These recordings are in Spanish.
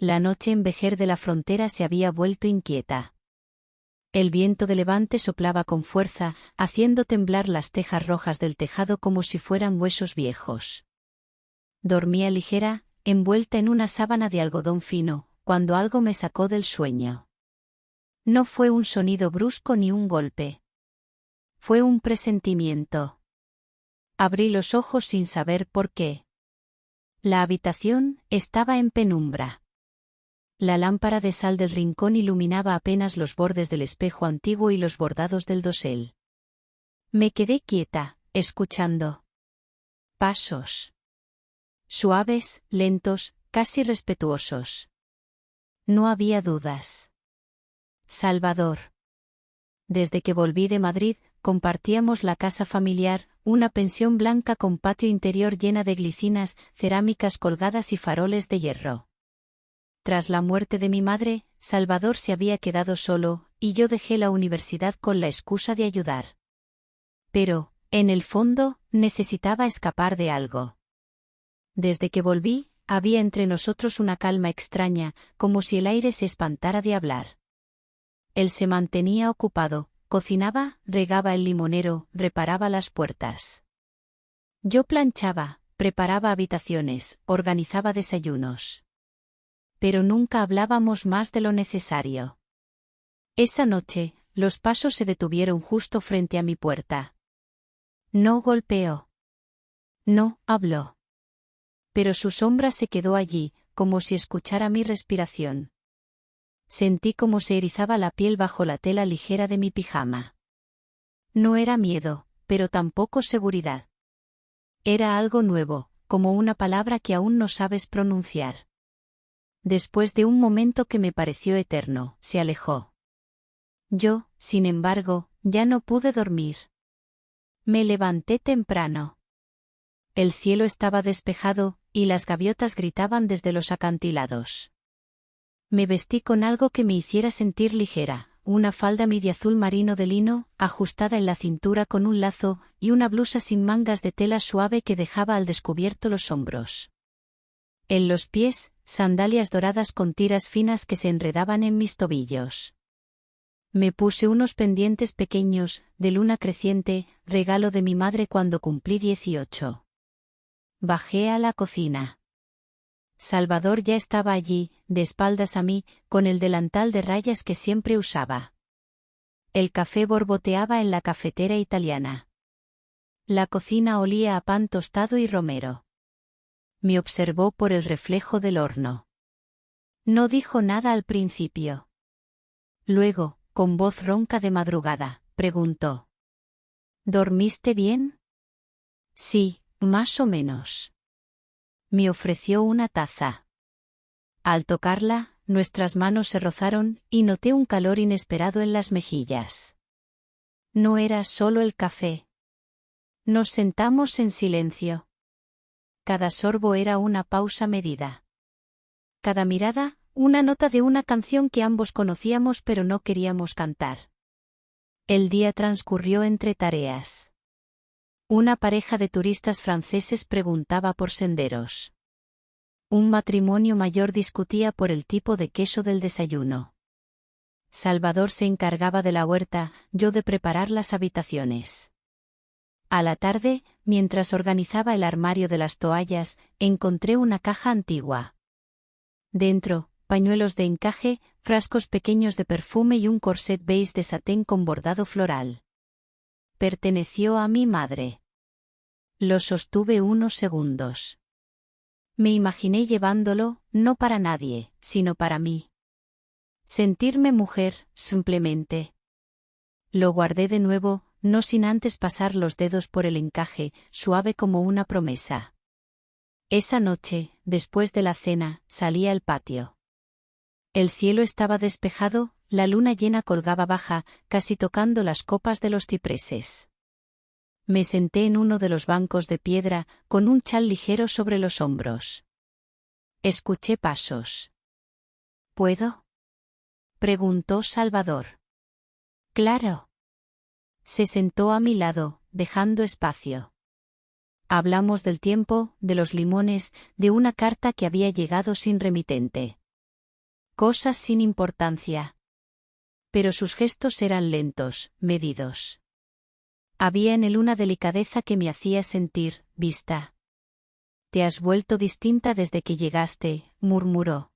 La noche en Vejer de la Frontera se había vuelto inquieta. El viento de levante soplaba con fuerza, haciendo temblar las tejas rojas del tejado como si fueran huesos viejos. Dormía ligera, envuelta en una sábana de algodón fino, cuando algo me sacó del sueño. No fue un sonido brusco ni un golpe. Fue un presentimiento. Abrí los ojos sin saber por qué. La habitación estaba en penumbra. La lámpara de sal del rincón iluminaba apenas los bordes del espejo antiguo y los bordados del dosel. Me quedé quieta, escuchando. Pasos. Suaves, lentos, casi respetuosos. No había dudas. Salvador. Desde que volví de Madrid, compartíamos la casa familiar, una pensión blanca con patio interior llena de glicinas, cerámicas colgadas y faroles de hierro. Tras la muerte de mi madre, Salvador se había quedado solo, y yo dejé la universidad con la excusa de ayudar. Pero, en el fondo, necesitaba escapar de algo. Desde que volví, había entre nosotros una calma extraña, como si el aire se espantara de hablar. Él se mantenía ocupado, cocinaba, regaba el limonero, reparaba las puertas. Yo planchaba, preparaba habitaciones, organizaba desayunos. Pero nunca hablábamos más de lo necesario. Esa noche, los pasos se detuvieron justo frente a mi puerta. No golpeó. No habló. Pero su sombra se quedó allí, como si escuchara mi respiración. Sentí cómo se erizaba la piel bajo la tela ligera de mi pijama. No era miedo, pero tampoco seguridad. Era algo nuevo, como una palabra que aún no sabes pronunciar. Después de un momento que me pareció eterno, se alejó. Yo, sin embargo, ya no pude dormir. Me levanté temprano. El cielo estaba despejado, y las gaviotas gritaban desde los acantilados. Me vestí con algo que me hiciera sentir ligera, una falda midi azul marino de lino, ajustada en la cintura con un lazo, y una blusa sin mangas de tela suave que dejaba al descubierto los hombros. En los pies, sandalias doradas con tiras finas que se enredaban en mis tobillos. Me puse unos pendientes pequeños, de luna creciente, regalo de mi madre cuando cumplí 18. Bajé a la cocina. Salvador ya estaba allí, de espaldas a mí, con el delantal de rayas que siempre usaba. El café borboteaba en la cafetera italiana. La cocina olía a pan tostado y romero. Me observó por el reflejo del horno. No dijo nada al principio. Luego, con voz ronca de madrugada, preguntó: ¿Dormiste bien? Sí, más o menos. Me ofreció una taza. Al tocarla, nuestras manos se rozaron, y noté un calor inesperado en las mejillas. No era solo el café. Nos sentamos en silencio. Cada sorbo era una pausa medida. Cada mirada, una nota de una canción que ambos conocíamos pero no queríamos cantar. El día transcurrió entre tareas. Una pareja de turistas franceses preguntaba por senderos. Un matrimonio mayor discutía por el tipo de queso del desayuno. Salvador se encargaba de la huerta, yo de preparar las habitaciones. A la tarde, mientras organizaba el armario de las toallas, encontré una caja antigua. Dentro, pañuelos de encaje, frascos pequeños de perfume y un corset beige de satén con bordado floral. Perteneció a mi madre. Lo sostuve unos segundos. Me imaginé llevándolo, no para nadie, sino para mí. Sentirme mujer, simplemente. Lo guardé de nuevo, no sin antes pasar los dedos por el encaje, suave como una promesa. Esa noche, después de la cena, salí al patio. El cielo estaba despejado, la luna llena colgaba baja, casi tocando las copas de los cipreses. Me senté en uno de los bancos de piedra, con un chal ligero sobre los hombros. Escuché pasos. ¿Puedo?, preguntó Salvador. Claro. Se sentó a mi lado, dejando espacio. Hablamos del tiempo, de los limones, de una carta que había llegado sin remitente. Cosas sin importancia. Pero sus gestos eran lentos, medidos. Había en él una delicadeza que me hacía sentir vista. «Te has vuelto distinta desde que llegaste», murmuró.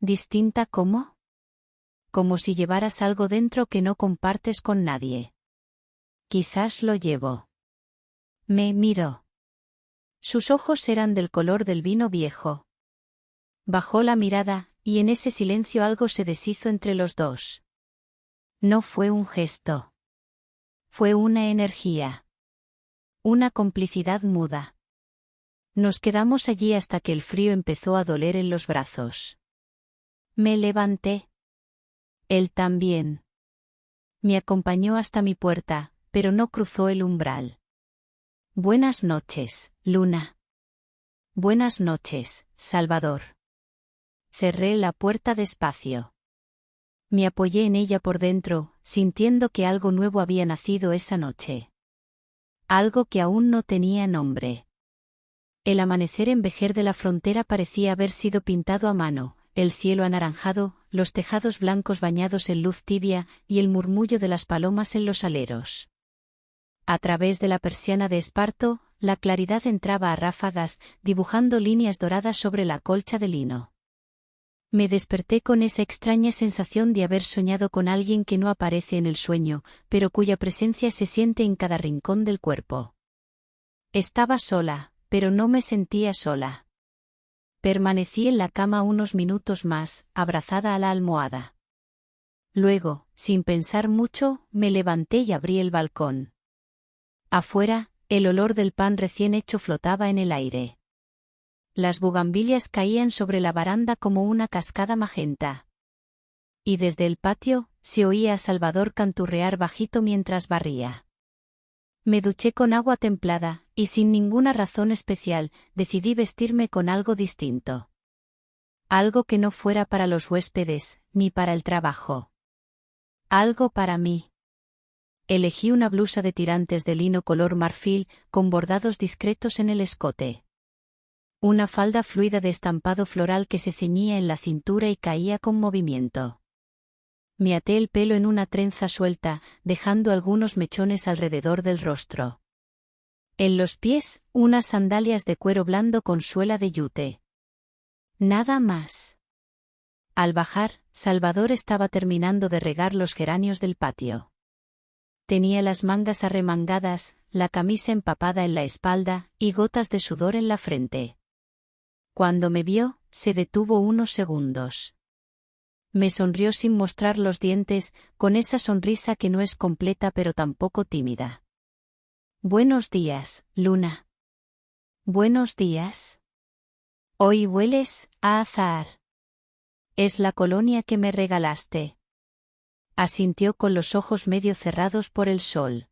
«¿Distinta cómo?» «Como si llevaras algo dentro que no compartes con nadie». «Quizás lo llevo». Me miró. Sus ojos eran del color del vino viejo. Bajó la mirada, y en ese silencio algo se deshizo entre los dos. No fue un gesto. Fue una energía. Una complicidad muda. Nos quedamos allí hasta que el frío empezó a doler en los brazos. Me levanté. Él también. Me acompañó hasta mi puerta, pero no cruzó el umbral. «Buenas noches, Luna». «Buenas noches, Salvador». Cerré la puerta despacio. Me apoyé en ella por dentro, sintiendo que algo nuevo había nacido esa noche. Algo que aún no tenía nombre. El amanecer en Vejer de la Frontera parecía haber sido pintado a mano, el cielo anaranjado, los tejados blancos bañados en luz tibia y el murmullo de las palomas en los aleros. A través de la persiana de esparto, la claridad entraba a ráfagas, dibujando líneas doradas sobre la colcha de lino. Me desperté con esa extraña sensación de haber soñado con alguien que no aparece en el sueño, pero cuya presencia se siente en cada rincón del cuerpo. Estaba sola, pero no me sentía sola. Permanecí en la cama unos minutos más, abrazada a la almohada. Luego, sin pensar mucho, me levanté y abrí el balcón. Afuera, el olor del pan recién hecho flotaba en el aire. Las bugambilias caían sobre la baranda como una cascada magenta. Y desde el patio, se oía a Salvador canturrear bajito mientras barría. Me duché con agua templada, y sin ninguna razón especial, decidí vestirme con algo distinto. Algo que no fuera para los huéspedes, ni para el trabajo. Algo para mí. Elegí una blusa de tirantes de lino color marfil, con bordados discretos en el escote. Una falda fluida de estampado floral que se ceñía en la cintura y caía con movimiento. Me até el pelo en una trenza suelta, dejando algunos mechones alrededor del rostro. En los pies, unas sandalias de cuero blando con suela de yute. Nada más. Al bajar, Salvador estaba terminando de regar los geranios del patio. Tenía las mangas arremangadas, la camisa empapada en la espalda, y gotas de sudor en la frente. Cuando me vio, se detuvo unos segundos. Me sonrió sin mostrar los dientes, con esa sonrisa que no es completa pero tampoco tímida. «Buenos días, Luna». «Buenos días. Hoy hueles a azahar. Es la colonia que me regalaste». Asintió con los ojos medio cerrados por el sol.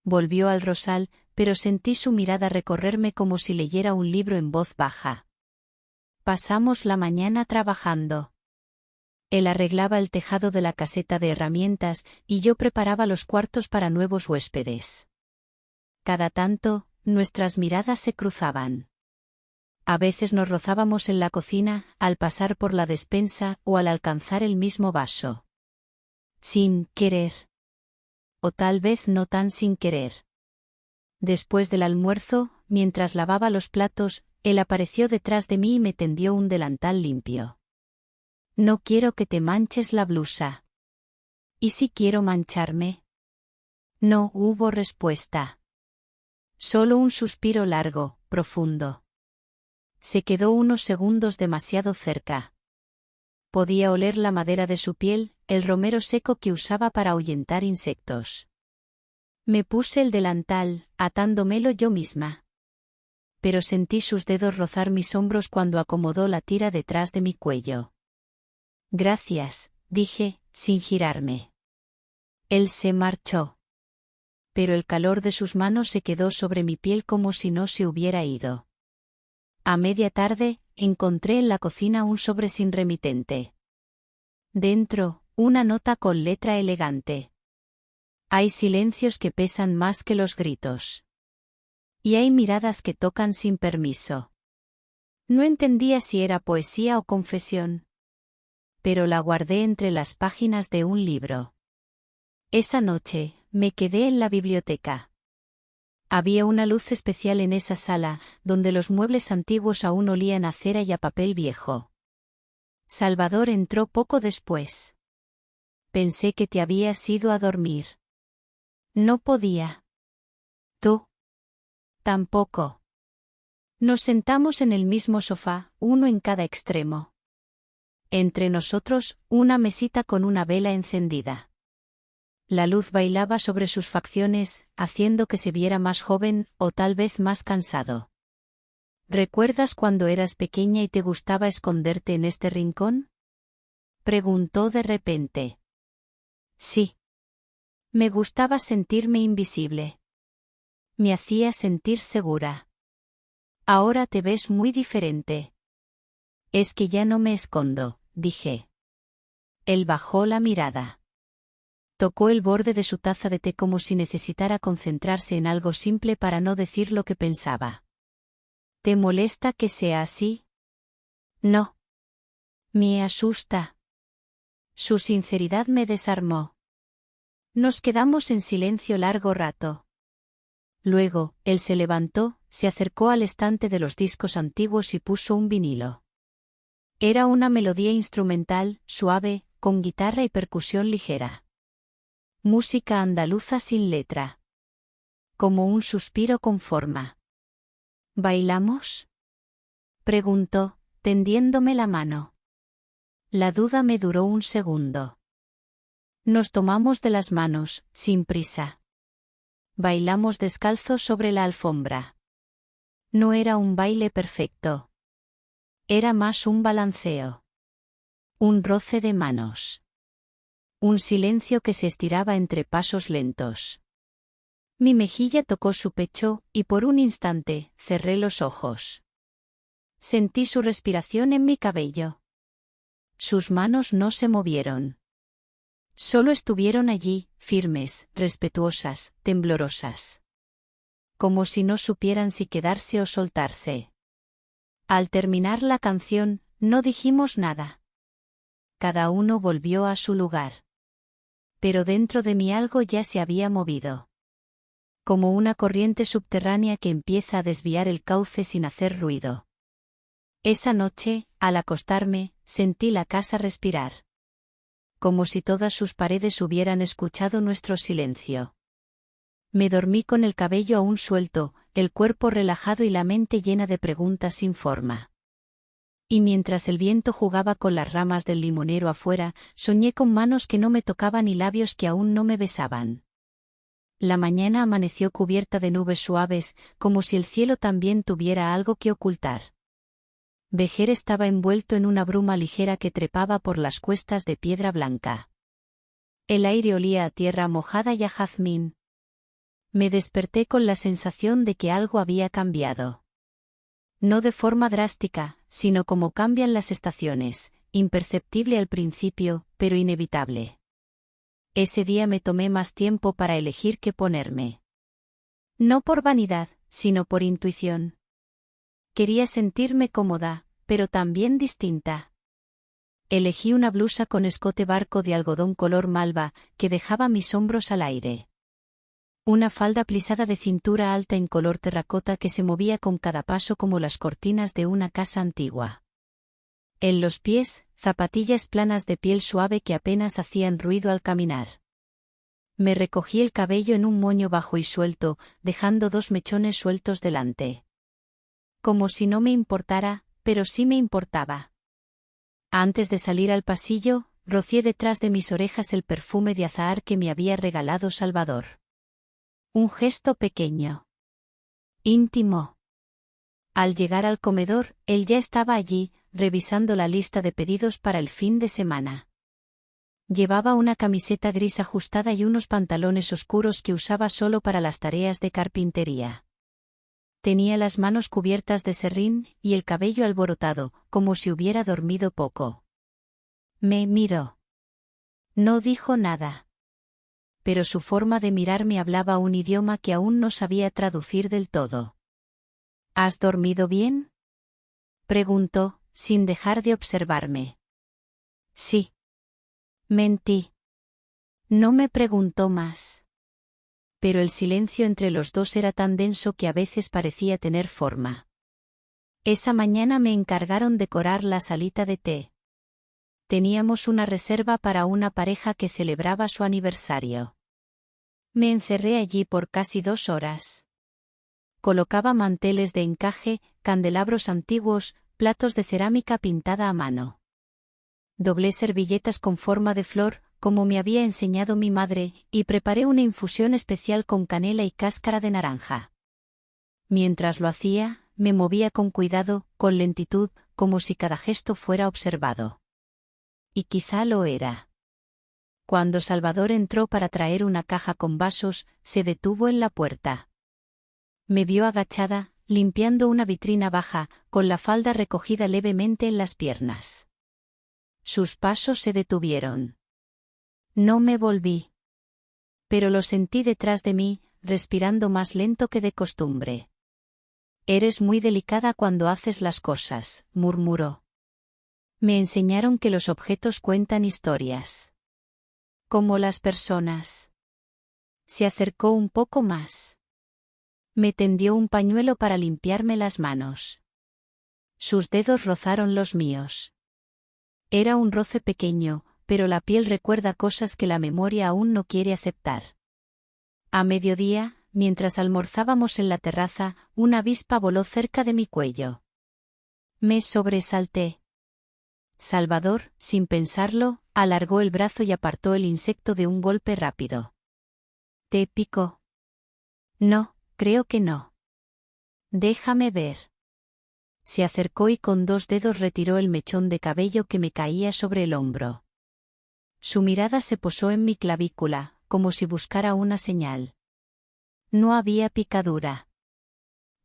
Volvió al rosal, pero sentí su mirada recorrerme como si leyera un libro en voz baja. Pasamos la mañana trabajando. Él arreglaba el tejado de la caseta de herramientas y yo preparaba los cuartos para nuevos huéspedes. Cada tanto, nuestras miradas se cruzaban. A veces nos rozábamos en la cocina, al pasar por la despensa o al alcanzar el mismo vaso. Sin querer. O tal vez no tan sin querer. Después del almuerzo, mientras lavaba los platos, él apareció detrás de mí y me tendió un delantal limpio. «No quiero que te manches la blusa». «¿Y si quiero mancharme?» No hubo respuesta. Solo un suspiro largo, profundo. Se quedó unos segundos demasiado cerca. Podía oler la madera de su piel, el romero seco que usaba para ahuyentar insectos. Me puse el delantal, atándomelo yo misma. Pero sentí sus dedos rozar mis hombros cuando acomodó la tira detrás de mi cuello. «Gracias», dije, sin girarme. Él se marchó. Pero el calor de sus manos se quedó sobre mi piel como si no se hubiera ido. A media tarde, encontré en la cocina un sobre sin remitente. Dentro, una nota con letra elegante. Hay silencios que pesan más que los gritos. Y hay miradas que tocan sin permiso. No entendía si era poesía o confesión. pero la guardé entre las páginas de un libro. Esa noche, me quedé en la biblioteca. Había una luz especial en esa sala, donde los muebles antiguos aún olían a cera y a papel viejo. Salvador entró poco después. Pensé que te habías ido a dormir. No podía. ¿Tú? Tampoco. Nos sentamos en el mismo sofá, uno en cada extremo. Entre nosotros, una mesita con una vela encendida. La luz bailaba sobre sus facciones, haciendo que se viera más joven, o tal vez más cansado. ¿Recuerdas cuando eras pequeña y te gustaba esconderte en este rincón? Preguntó de repente. Sí. Me gustaba sentirme invisible. Me hacía sentir segura. Ahora te ves muy diferente. Es que ya no me escondo, dije. Él bajó la mirada. Tocó el borde de su taza de té como si necesitara concentrarse en algo simple para no decir lo que pensaba. ¿Te molesta que sea así? No. Me asusta. Su sinceridad me desarmó. Nos quedamos en silencio largo rato. Luego, él se levantó, se acercó al estante de los discos antiguos y puso un vinilo. Era una melodía instrumental, suave, con guitarra y percusión ligera. Música andaluza sin letra. Como un suspiro con forma. ¿Bailamos? Preguntó, tendiéndome la mano. La duda me duró un segundo. Nos tomamos de las manos, sin prisa. Bailamos descalzos sobre la alfombra. No era un baile perfecto. Era más un balanceo. Un roce de manos. Un silencio que se estiraba entre pasos lentos. Mi mejilla tocó su pecho, y por un instante, cerré los ojos. Sentí su respiración en mi cabello. Sus manos no se movieron. Solo estuvieron allí, firmes, respetuosas, temblorosas. Como si no supieran si quedarse o soltarse. Al terminar la canción, no dijimos nada. Cada uno volvió a su lugar. Pero dentro de mí algo ya se había movido. Como una corriente subterránea que empieza a desviar el cauce sin hacer ruido. Esa noche, al acostarme, sentí la casa respirar. Como si todas sus paredes hubieran escuchado nuestro silencio. Me dormí con el cabello aún suelto, el cuerpo relajado y la mente llena de preguntas sin forma. Y mientras el viento jugaba con las ramas del limonero afuera, soñé con manos que no me tocaban y labios que aún no me besaban. La mañana amaneció cubierta de nubes suaves, como si el cielo también tuviera algo que ocultar. Vejer estaba envuelto en una bruma ligera que trepaba por las cuestas de piedra blanca. El aire olía a tierra mojada y a jazmín. Me desperté con la sensación de que algo había cambiado. No de forma drástica, sino como cambian las estaciones, imperceptible al principio, pero inevitable. Ese día me tomé más tiempo para elegir qué ponerme. No por vanidad, sino por intuición. Quería sentirme cómoda, pero también distinta. Elegí una blusa con escote barco de algodón color malva, que dejaba mis hombros al aire. Una falda plisada de cintura alta en color terracota que se movía con cada paso como las cortinas de una casa antigua. En los pies, zapatillas planas de piel suave que apenas hacían ruido al caminar. Me recogí el cabello en un moño bajo y suelto, dejando 2 mechones sueltos delante. Como si no me importara, pero sí me importaba. Antes de salir al pasillo, rocié detrás de mis orejas el perfume de azahar que me había regalado Salvador. Un gesto pequeño. Íntimo. Al llegar al comedor, él ya estaba allí, revisando la lista de pedidos para el fin de semana. Llevaba una camiseta gris ajustada y unos pantalones oscuros que usaba solo para las tareas de carpintería. Tenía las manos cubiertas de serrín y el cabello alborotado, como si hubiera dormido poco. Me miró. No dijo nada. Pero su forma de mirarme hablaba un idioma que aún no sabía traducir del todo. ¿Has dormido bien? Preguntó, sin dejar de observarme. Sí. Mentí. No me preguntó más. Pero el silencio entre los dos era tan denso que a veces parecía tener forma. Esa mañana me encargaron decorar la salita de té. Teníamos una reserva para una pareja que celebraba su aniversario. Me encerré allí por casi 2 horas. Colocaba manteles de encaje, candelabros antiguos, platos de cerámica pintada a mano. Doblé servilletas con forma de flor, como me había enseñado mi madre, y preparé una infusión especial con canela y cáscara de naranja. Mientras lo hacía, me movía con cuidado, con lentitud, como si cada gesto fuera observado. Y quizá lo era. Cuando Salvador entró para traer una caja con vasos, se detuvo en la puerta. Me vio agachada, limpiando una vitrina baja, con la falda recogida levemente en las piernas. Sus pasos se detuvieron. No me volví. Pero lo sentí detrás de mí, respirando más lento que de costumbre. Eres muy delicada cuando haces las cosas, murmuró. Me enseñaron que los objetos cuentan historias. Como las personas. Se acercó un poco más. Me tendió un pañuelo para limpiarme las manos. Sus dedos rozaron los míos. Era un roce pequeño, pero la piel recuerda cosas que la memoria aún no quiere aceptar. A mediodía, mientras almorzábamos en la terraza, una avispa voló cerca de mi cuello. Me sobresalté. Salvador, sin pensarlo, alargó el brazo y apartó el insecto de un golpe rápido. ¿Te picó? No, creo que no. Déjame ver. Se acercó y con 2 dedos retiró el mechón de cabello que me caía sobre el hombro. Su mirada se posó en mi clavícula, como si buscara una señal. No había picadura.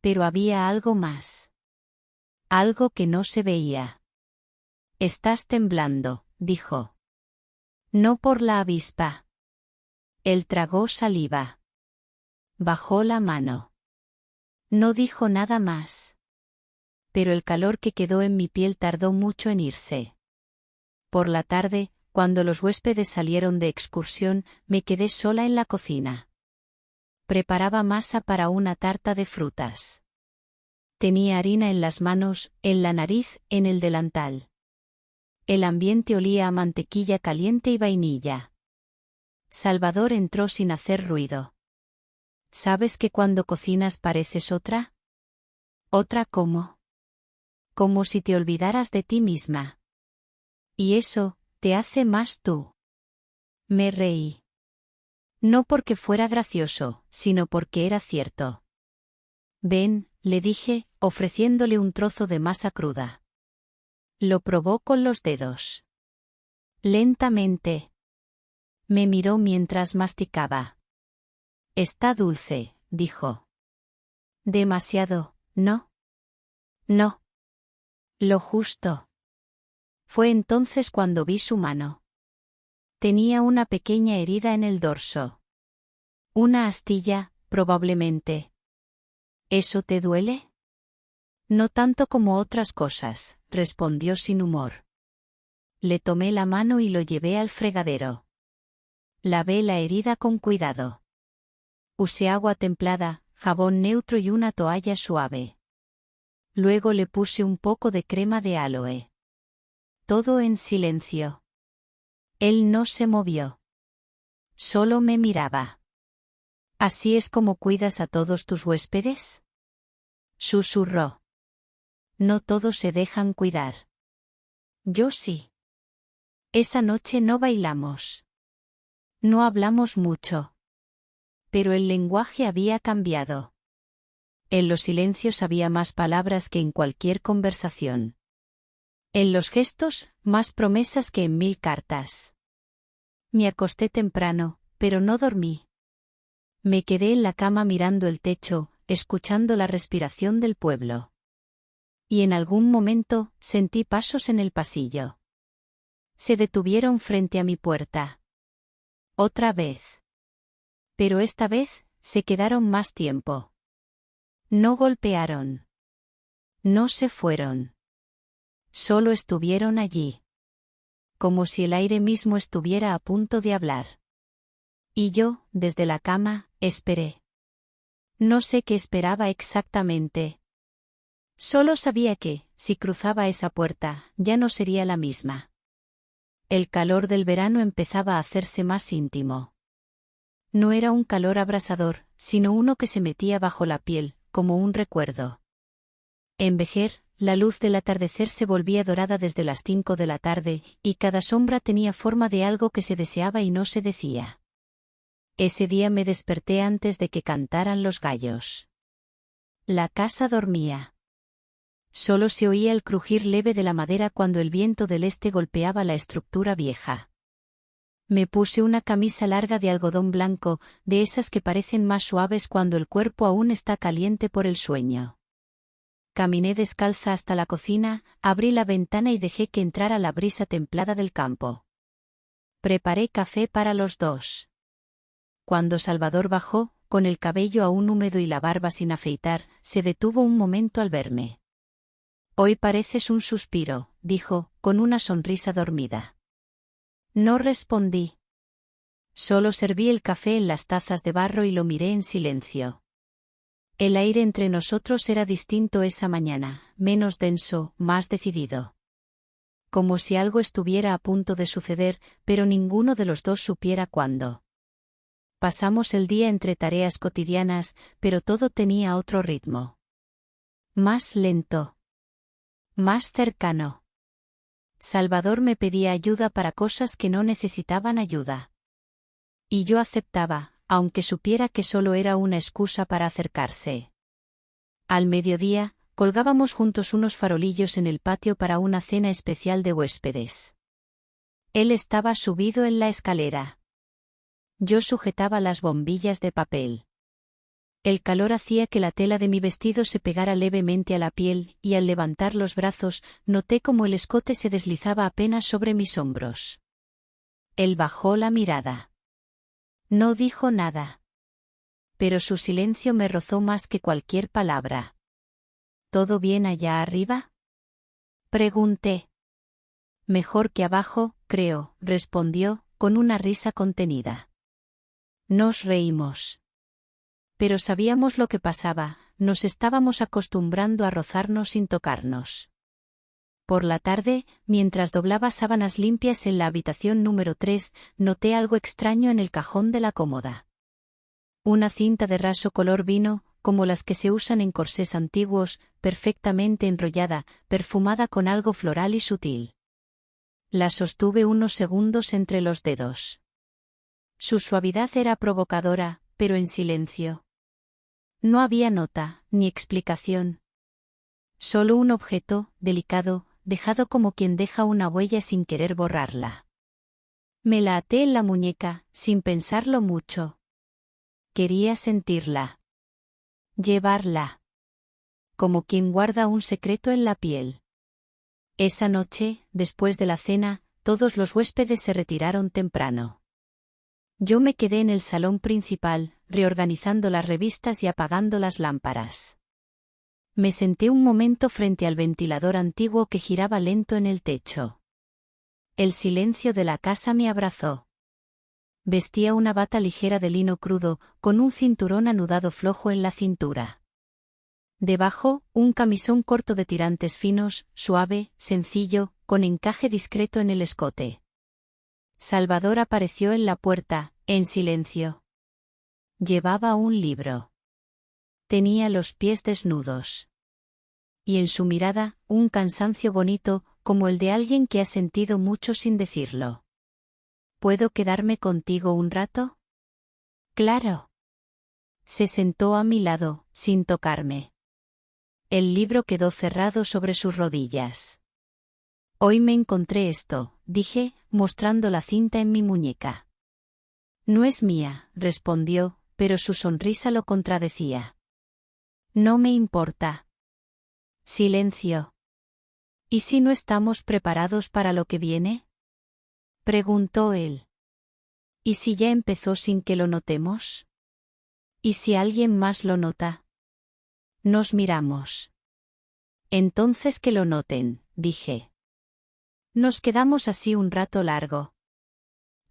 Pero había algo más. Algo que no se veía. Estás temblando, dijo. No por la avispa. Él tragó saliva. Bajó la mano. No dijo nada más. Pero el calor que quedó en mi piel tardó mucho en irse. Por la tarde, cuando los huéspedes salieron de excursión, me quedé sola en la cocina. Preparaba masa para una tarta de frutas. Tenía harina en las manos, en la nariz, en el delantal. El ambiente olía a mantequilla caliente y vainilla. Salvador entró sin hacer ruido. ¿Sabes que cuando cocinas pareces otra? ¿Otra cómo? Como si te olvidaras de ti misma. Y eso, te hace más tú. Me reí. No porque fuera gracioso, sino porque era cierto. Ven, le dije, ofreciéndole un trozo de masa cruda. Lo probó con los dedos. Lentamente. Me miró mientras masticaba. Está dulce, dijo. Demasiado, ¿no? No. Lo justo. Fue entonces cuando vi su mano. Tenía una pequeña herida en el dorso. Una astilla, probablemente. ¿Eso te duele? No tanto como otras cosas, respondió sin humor. Le tomé la mano y lo llevé al fregadero. Lavé la herida con cuidado. Usé agua templada, jabón neutro y una toalla suave. Luego le puse un poco de crema de aloe. Todo en silencio. Él no se movió. Solo me miraba. ¿Así es como cuidas a todos tus huéspedes? Susurró. No todos se dejan cuidar. Yo sí. Esa noche no bailamos. No hablamos mucho. Pero el lenguaje había cambiado. En los silencios había más palabras que en cualquier conversación. En los gestos, más promesas que en 1000 cartas. Me acosté temprano, pero no dormí. Me quedé en la cama mirando el techo, escuchando la respiración del pueblo. Y en algún momento, sentí pasos en el pasillo. Se detuvieron frente a mi puerta. Otra vez. Pero esta vez, se quedaron más tiempo. No golpearon. No se fueron. Solo estuvieron allí. como si el aire mismo estuviera a punto de hablar. Y yo, desde la cama, esperé. No sé qué esperaba exactamente. Solo sabía que, si cruzaba esa puerta, ya no sería la misma. El calor del verano empezaba a hacerse más íntimo. No era un calor abrasador, sino uno que se metía bajo la piel, como un recuerdo. En Vejer, la luz del atardecer se volvía dorada desde las 5 de la tarde, y cada sombra tenía forma de algo que se deseaba y no se decía. Ese día me desperté antes de que cantaran los gallos. La casa dormía. Solo se oía el crujir leve de la madera cuando el viento del este golpeaba la estructura vieja. Me puse una camisa larga de algodón blanco, de esas que parecen más suaves cuando el cuerpo aún está caliente por el sueño. Caminé descalza hasta la cocina, abrí la ventana y dejé que entrara la brisa templada del campo. Preparé café para los dos. Cuando Salvador bajó, con el cabello aún húmedo y la barba sin afeitar, se detuvo un momento al verme. «Hoy pareces un suspiro», dijo, con una sonrisa dormida. No respondí. Solo serví el café en las tazas de barro y lo miré en silencio. El aire entre nosotros era distinto esa mañana, menos denso, más decidido. Como si algo estuviera a punto de suceder, pero ninguno de los dos supiera cuándo. Pasamos el día entre tareas cotidianas, pero todo tenía otro ritmo. Más lento. Más cercano. Salvador me pedía ayuda para cosas que no necesitaban ayuda. Y yo aceptaba, aunque supiera que solo era una excusa para acercarse. Al mediodía, colgábamos juntos unos farolillos en el patio para una cena especial de huéspedes. Él estaba subido en la escalera. Yo sujetaba las bombillas de papel. El calor hacía que la tela de mi vestido se pegara levemente a la piel, y al levantar los brazos, noté cómo el escote se deslizaba apenas sobre mis hombros. Él bajó la mirada. No dijo nada. Pero su silencio me rozó más que cualquier palabra. ¿Todo bien allá arriba?, pregunté. Mejor que abajo, creo, respondió, con una risa contenida. Nos reímos. Pero sabíamos lo que pasaba, nos estábamos acostumbrando a rozarnos sin tocarnos. Por la tarde, mientras doblaba sábanas limpias en la habitación número 3, noté algo extraño en el cajón de la cómoda. Una cinta de raso color vino, como las que se usan en corsés antiguos, perfectamente enrollada, perfumada con algo floral y sutil. La sostuve unos segundos entre los dedos. Su suavidad era provocadora, pero en silencio. No había nota, ni explicación. Solo un objeto, delicado, dejado como quien deja una huella sin querer borrarla. Me la até en la muñeca, sin pensarlo mucho. Quería sentirla. Llevarla. Como quien guarda un secreto en la piel. Esa noche, después de la cena, todos los huéspedes se retiraron temprano. Yo me quedé en el salón principal, reorganizando las revistas y apagando las lámparas. Me senté un momento frente al ventilador antiguo que giraba lento en el techo. El silencio de la casa me abrazó. Vestía una bata ligera de lino crudo, con un cinturón anudado flojo en la cintura. Debajo, un camisón corto de tirantes finos, suave, sencillo, con encaje discreto en el escote. Salvador apareció en la puerta, en silencio. Llevaba un libro. Tenía los pies desnudos. Y en su mirada, un cansancio bonito, como el de alguien que ha sentido mucho sin decirlo. ¿Puedo quedarme contigo un rato? Claro. Se sentó a mi lado, sin tocarme. El libro quedó cerrado sobre sus rodillas. Hoy me encontré esto, dije, mostrando la cinta en mi muñeca. No es mía, respondió, pero su sonrisa lo contradecía. No me importa. Silencio. ¿Y si no estamos preparados para lo que viene?, preguntó él. ¿Y si ya empezó sin que lo notemos? ¿Y si alguien más lo nota? Nos miramos. Entonces que lo noten, dije. Nos quedamos así un rato largo.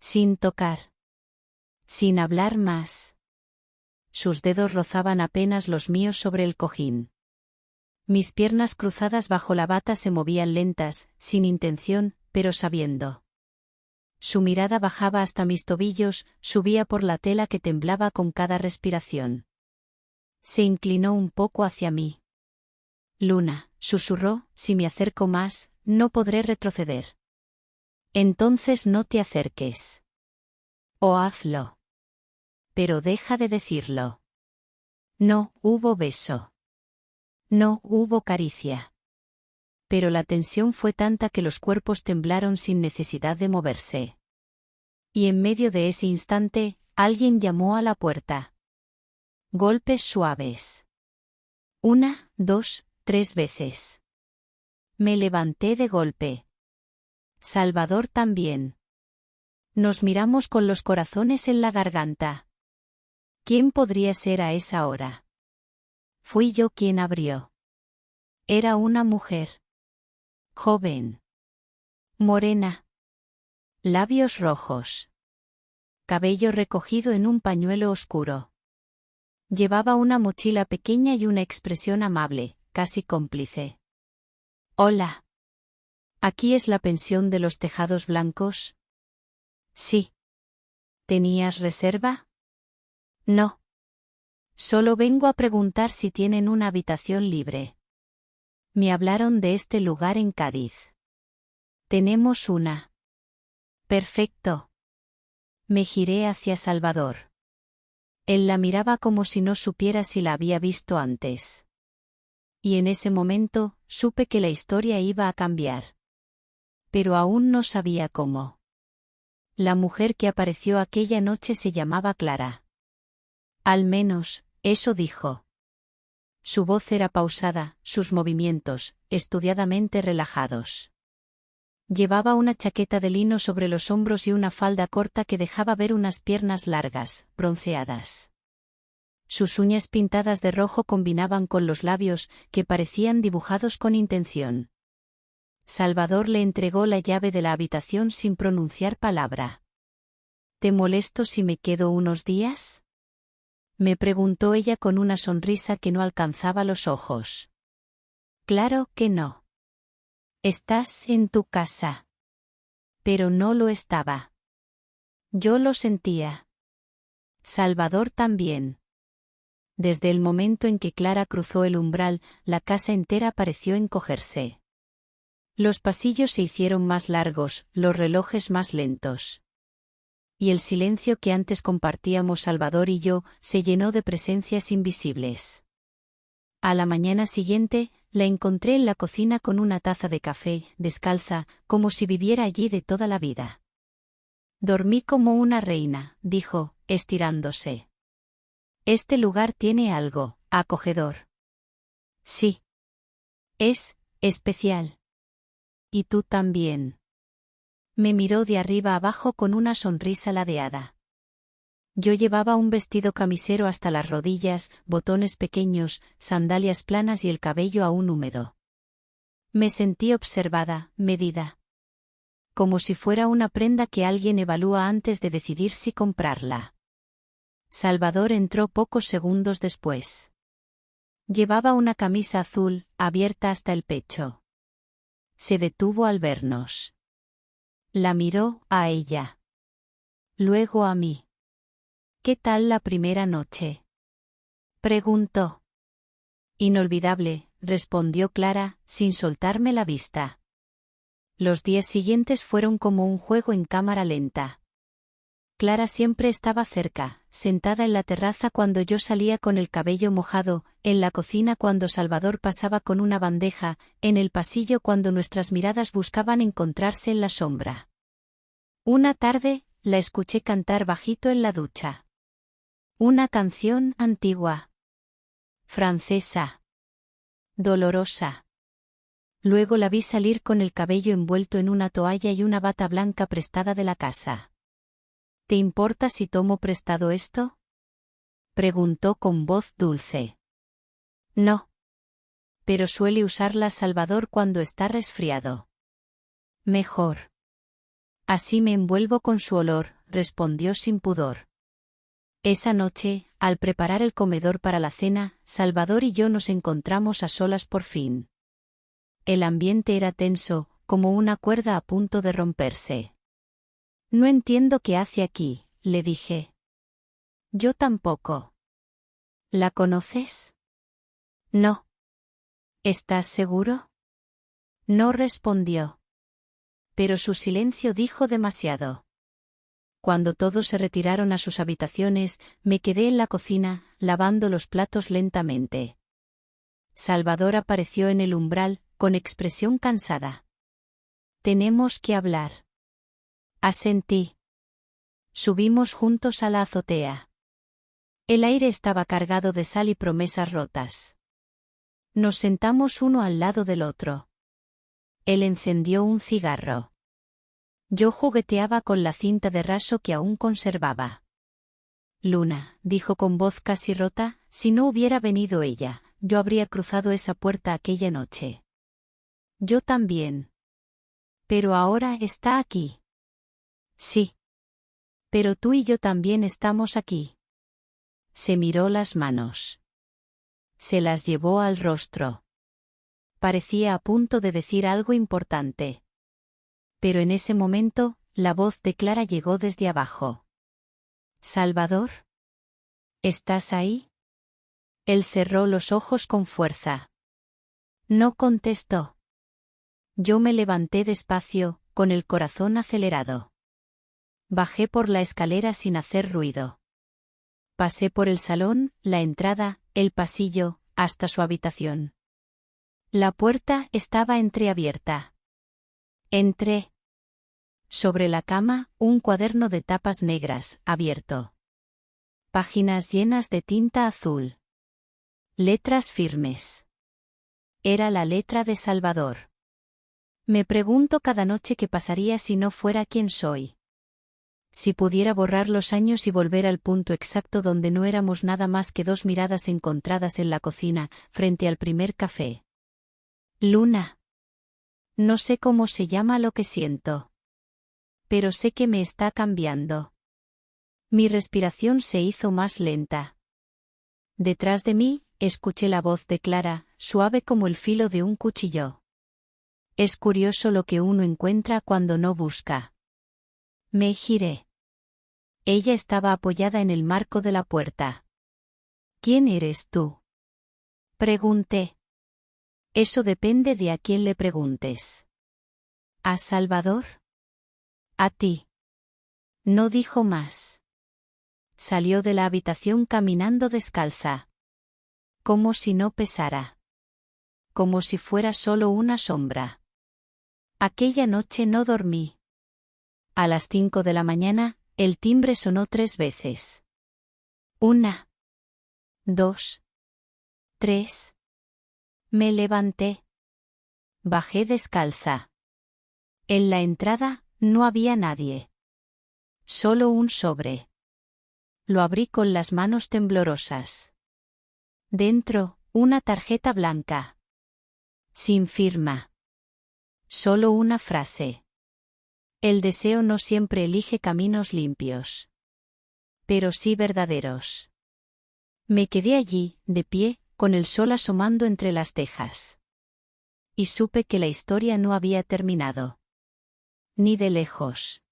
Sin tocar. Sin hablar más. Sus dedos rozaban apenas los míos sobre el cojín. Mis piernas cruzadas bajo la bata se movían lentas, sin intención, pero sabiendo. Su mirada bajaba hasta mis tobillos, subía por la tela que temblaba con cada respiración. Se inclinó un poco hacia mí. Luna, susurró, si me acerco más, no podré retroceder. Entonces no te acerques. O hazlo. Pero deja de decirlo. No hubo beso. No hubo caricia. Pero la tensión fue tanta que los cuerpos temblaron sin necesidad de moverse. Y en medio de ese instante, alguien llamó a la puerta. Golpes suaves. 1, 2, 3 veces. Me levanté de golpe. Salvador también. Nos miramos con los corazones en la garganta. ¿Quién podría ser a esa hora? Fui yo quien abrió. Era una mujer. Joven. Morena. Labios rojos. Cabello recogido en un pañuelo oscuro. Llevaba una mochila pequeña y una expresión amable, casi cómplice. Hola. ¿Aquí es la pensión de los tejados blancos? Sí. ¿Tenías reserva? No. Solo vengo a preguntar si tienen una habitación libre. Me hablaron de este lugar en Cádiz. Tenemos una. Perfecto. Me giré hacia Salvador. Él la miraba como si no supiera si la había visto antes. Y en ese momento, supe que la historia iba a cambiar. Pero aún no sabía cómo. La mujer que apareció aquella noche se llamaba Clara. Al menos, eso dijo. Su voz era pausada, sus movimientos, estudiadamente relajados. Llevaba una chaqueta de lino sobre los hombros y una falda corta que dejaba ver unas piernas largas, bronceadas. Sus uñas pintadas de rojo combinaban con los labios, que parecían dibujados con intención. Salvador le entregó la llave de la habitación sin pronunciar palabra. ¿Te molesto si me quedo unos días? Me preguntó ella con una sonrisa que no alcanzaba los ojos. Claro que no. Estás en tu casa. Pero no lo estaba. Yo lo sentía. Salvador también. Desde el momento en que Clara cruzó el umbral, la casa entera pareció encogerse. Los pasillos se hicieron más largos, los relojes más lentos. Y el silencio que antes compartíamos Salvador y yo, se llenó de presencias invisibles. A la mañana siguiente, la encontré en la cocina con una taza de café, descalza, como si viviera allí de toda la vida. Dormí como una reina, dijo, estirándose. Este lugar tiene algo, acogedor. Sí. Es especial. Y tú también. Me miró de arriba abajo con una sonrisa ladeada. Yo llevaba un vestido camisero hasta las rodillas, botones pequeños, sandalias planas y el cabello aún húmedo. Me sentí observada, medida. Como si fuera una prenda que alguien evalúa antes de decidir si comprarla. Salvador entró pocos segundos después. Llevaba una camisa azul, abierta hasta el pecho. Se detuvo al vernos. La miró a ella. Luego a mí. ¿Qué tal la primera noche? Preguntó. Inolvidable, respondió Clara, sin soltarme la vista. Los días siguientes fueron como un juego en cámara lenta. Clara siempre estaba cerca, sentada en la terraza cuando yo salía con el cabello mojado, en la cocina cuando Salvador pasaba con una bandeja, en el pasillo cuando nuestras miradas buscaban encontrarse en la sombra. Una tarde, la escuché cantar bajito en la ducha. Una canción antigua. Francesa. Dolorosa. Luego la vi salir con el cabello envuelto en una toalla y una bata blanca prestada de la casa. ¿Te importa si tomo prestado esto? Preguntó con voz dulce. No. Pero suele usarla Salvador cuando está resfriado. Mejor. Así me envuelvo con su olor, respondió sin pudor. Esa noche, al preparar el comedor para la cena, Salvador y yo nos encontramos a solas por fin. El ambiente era tenso, como una cuerda a punto de romperse. No entiendo qué hace aquí, le dije. Yo tampoco. ¿La conoces? No. ¿Estás seguro? No respondió. Pero su silencio dijo demasiado. Cuando todos se retiraron a sus habitaciones, me quedé en la cocina, lavando los platos lentamente. Salvador apareció en el umbral, con expresión cansada. Tenemos que hablar. Asentí. Subimos juntos a la azotea. El aire estaba cargado de sal y promesas rotas. Nos sentamos uno al lado del otro. Él encendió un cigarro. Yo jugueteaba con la cinta de raso que aún conservaba. Luna, dijo con voz casi rota, si no hubiera venido ella, yo habría cruzado esa puerta aquella noche. Yo también. Pero ahora está aquí. Sí. Pero tú y yo también estamos aquí. Se miró las manos. Se las llevó al rostro. Parecía a punto de decir algo importante. Pero en ese momento, la voz de Clara llegó desde abajo. ¿Salvador? ¿Estás ahí? Él cerró los ojos con fuerza. No contestó. Yo me levanté despacio, con el corazón acelerado. Bajé por la escalera sin hacer ruido. Pasé por el salón, la entrada, el pasillo, hasta su habitación. La puerta estaba entreabierta. Entré. Sobre la cama, un cuaderno de tapas negras, abierto. Páginas llenas de tinta azul. Letras firmes. Era la letra de Salvador. Me pregunto cada noche qué pasaría si no fuera quien soy. Si pudiera borrar los años y volver al punto exacto donde no éramos nada más que dos miradas encontradas en la cocina, frente al primer café. Luna. No sé cómo se llama lo que siento. Pero sé que me está cambiando. Mi respiración se hizo más lenta. Detrás de mí, escuché la voz de Clara, suave como el filo de un cuchillo. Es curioso lo que uno encuentra cuando no busca. Me giré. Ella estaba apoyada en el marco de la puerta. ¿Quién eres tú? Pregunté. Eso depende de a quién le preguntes. ¿A Salvador? A ti. No dijo más. Salió de la habitación caminando descalza. Como si no pesara. Como si fuera solo una sombra. Aquella noche no dormí. A las 5 de la mañana, el timbre sonó 3 veces. 1, 2, 3. Me levanté. Bajé descalza. En la entrada, no había nadie. Solo un sobre. Lo abrí con las manos temblorosas. Dentro, una tarjeta blanca. Sin firma. Solo una frase. El deseo no siempre elige caminos limpios. Pero sí verdaderos. Me quedé allí, de pie, con el sol asomando entre las tejas. Y supe que la historia no había terminado. Ni de lejos.